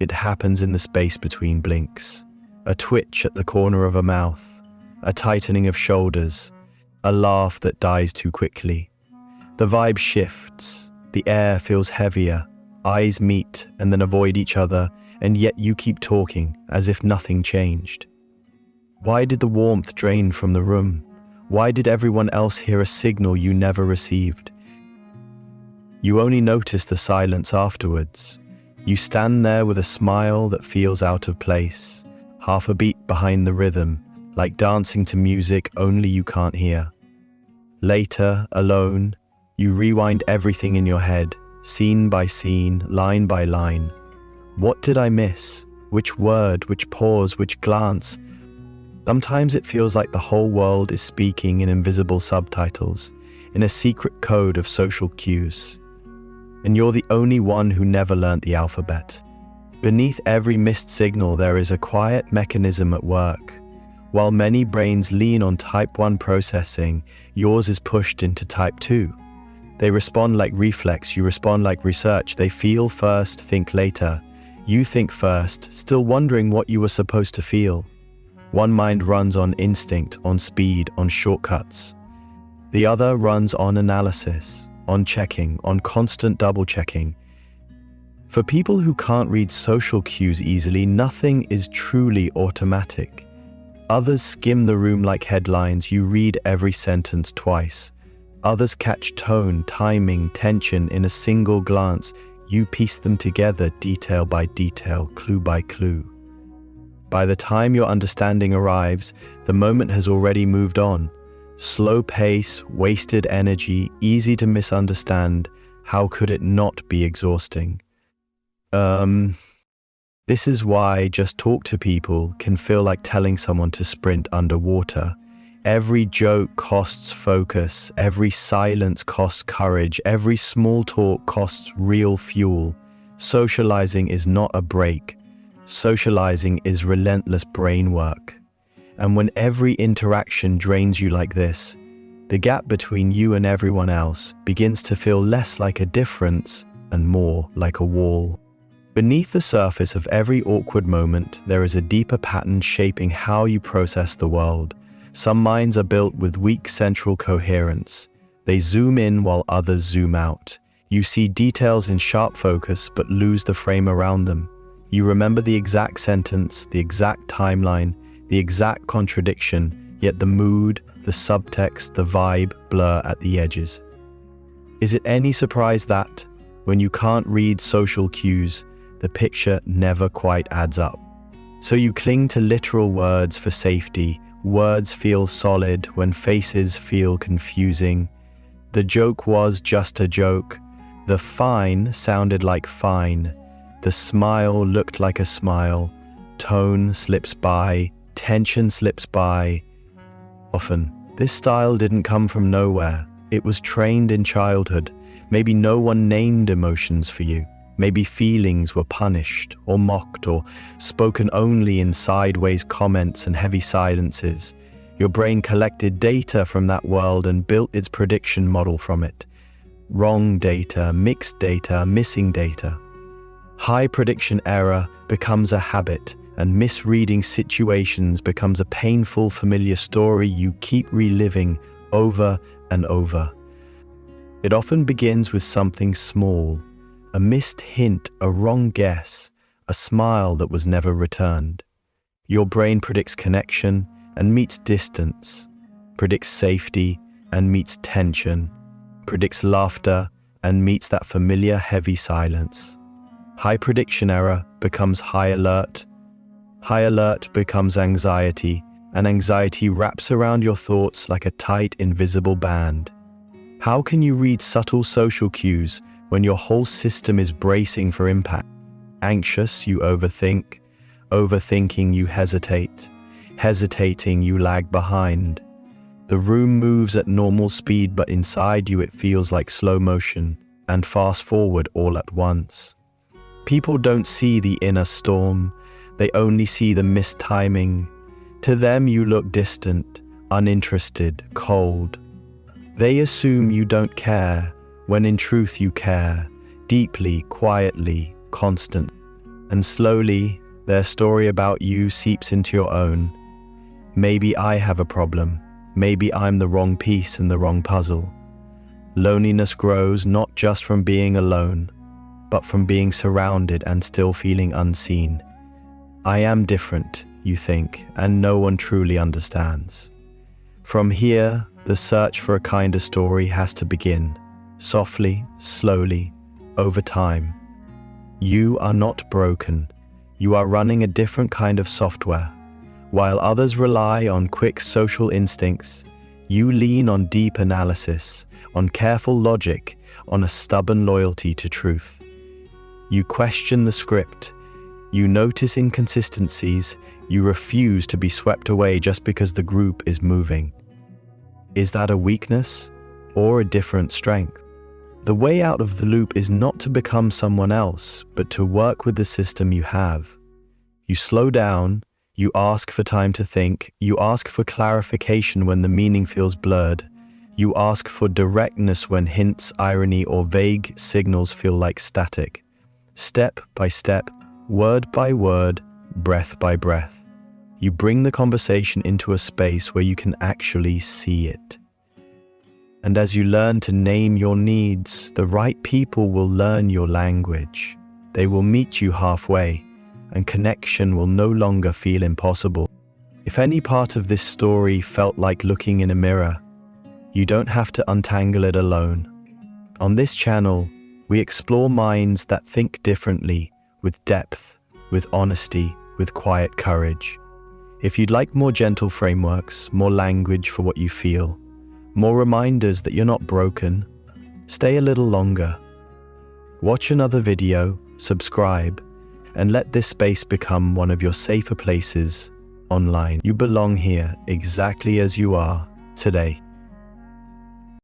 It happens in the space between blinks. A twitch at the corner of a mouth, a tightening of shoulders, a laugh that dies too quickly. The vibe shifts, the air feels heavier, eyes meet and then avoid each other, and yet you keep talking as if nothing changed. Why did the warmth drain from the room? Why did everyone else hear a signal you never received? You only notice the silence afterwards. You stand there with a smile that feels out of place, half a beat behind the rhythm, like dancing to music only you can't hear. Later, alone, you rewind everything in your head, scene by scene, line by line. What did I miss? Which word, which pause, which glance? Sometimes it feels like the whole world is speaking in invisible subtitles, in a secret code of social cues. And you're the only one who never learnt the alphabet. Beneath every missed signal there is a quiet mechanism at work. While many brains lean on type 1 processing, yours is pushed into type 2. They respond like reflex, you respond like research. They feel first, think later. You think first, still wondering what you were supposed to feel. One mind runs on instinct, on speed, on shortcuts. The other runs on analysis, on checking, on constant double-checking. For people who can't read social cues easily, nothing is truly automatic. Others skim the room like headlines, you read every sentence twice. Others catch tone, timing, tension in a single glance. You piece them together detail by detail, clue by clue. By the time your understanding arrives, the moment has already moved on. Slow pace, wasted energy, easy to misunderstand. How could it not be exhausting? This is why just talk to people can feel like telling someone to sprint underwater. Every joke costs focus, every silence costs courage, every small talk costs real fuel. Socializing is not a break. Socializing is relentless brain work. And when every interaction drains you like this, the gap between you and everyone else begins to feel less like a difference and more like a wall. Beneath the surface of every awkward moment, there is a deeper pattern shaping how you process the world. Some minds are built with weak central coherence. They zoom in while others zoom out. You see details in sharp focus but lose the frame around them. You remember the exact sentence, the exact timeline, the exact contradiction, yet the mood, the subtext, the vibe blur at the edges. Is it any surprise that, when you can't read social cues, the picture never quite adds up? So you cling to literal words for safety. Words feel solid when faces feel confusing. The joke was just a joke. The fine sounded like fine. The smile looked like a smile. Tone slips by. Tension slips by. Often, this style didn't come from nowhere. It was trained in childhood. Maybe no one named emotions for you. Maybe feelings were punished or mocked or spoken only in sideways comments and heavy silences. Your brain collected data from that world and built its prediction model from it. Wrong data, mixed data, missing data. High prediction error becomes a habit, and misreading situations becomes a painful, familiar story you keep reliving over and over. It often begins with something small, a missed hint, a wrong guess, a smile that was never returned. Your brain predicts connection and meets distance, predicts safety and meets tension, predicts laughter and meets that familiar heavy silence. High prediction error becomes high alert becomes anxiety, and anxiety wraps around your thoughts like a tight, invisible band. How can you read subtle social cues when your whole system is bracing for impact? Anxious, you overthink. Overthinking, you hesitate. Hesitating, you lag behind. The room moves at normal speed, but inside you it feels like slow motion, and fast forward all at once. People don't see the inner storm. They only see the mistiming. To them, you look distant, uninterested, cold. They assume you don't care, when in truth you care, deeply, quietly, constant. And slowly, their story about you seeps into your own. Maybe I have a problem. Maybe I'm the wrong piece in the wrong puzzle. Loneliness grows not just from being alone, but from being surrounded and still feeling unseen. I am different, you think, and no one truly understands. From here, the search for a kinder story has to begin, softly, slowly, over time. You are not broken. You are running a different kind of software. While others rely on quick social instincts, you lean on deep analysis, on careful logic, on a stubborn loyalty to truth. You question the script. You notice inconsistencies. You refuse to be swept away just because the group is moving. Is that a weakness or a different strength? The way out of the loop is not to become someone else, but to work with the system you have. You slow down, you ask for time to think, you ask for clarification when the meaning feels blurred, you ask for directness when hints, irony, or vague signals feel like static. Step by step, word by word, breath by breath, you bring the conversation into a space where you can actually see it. And as you learn to name your needs, the right people will learn your language. They will meet you halfway, and connection will no longer feel impossible. If any part of this story felt like looking in a mirror, you don't have to untangle it alone. On this channel, we explore minds that think differently, with depth, with honesty, with quiet courage. If you'd like more gentle frameworks, more language for what you feel, more reminders that you're not broken, stay a little longer. Watch another video, subscribe, and let this space become one of your safer places online. You belong here exactly as you are today.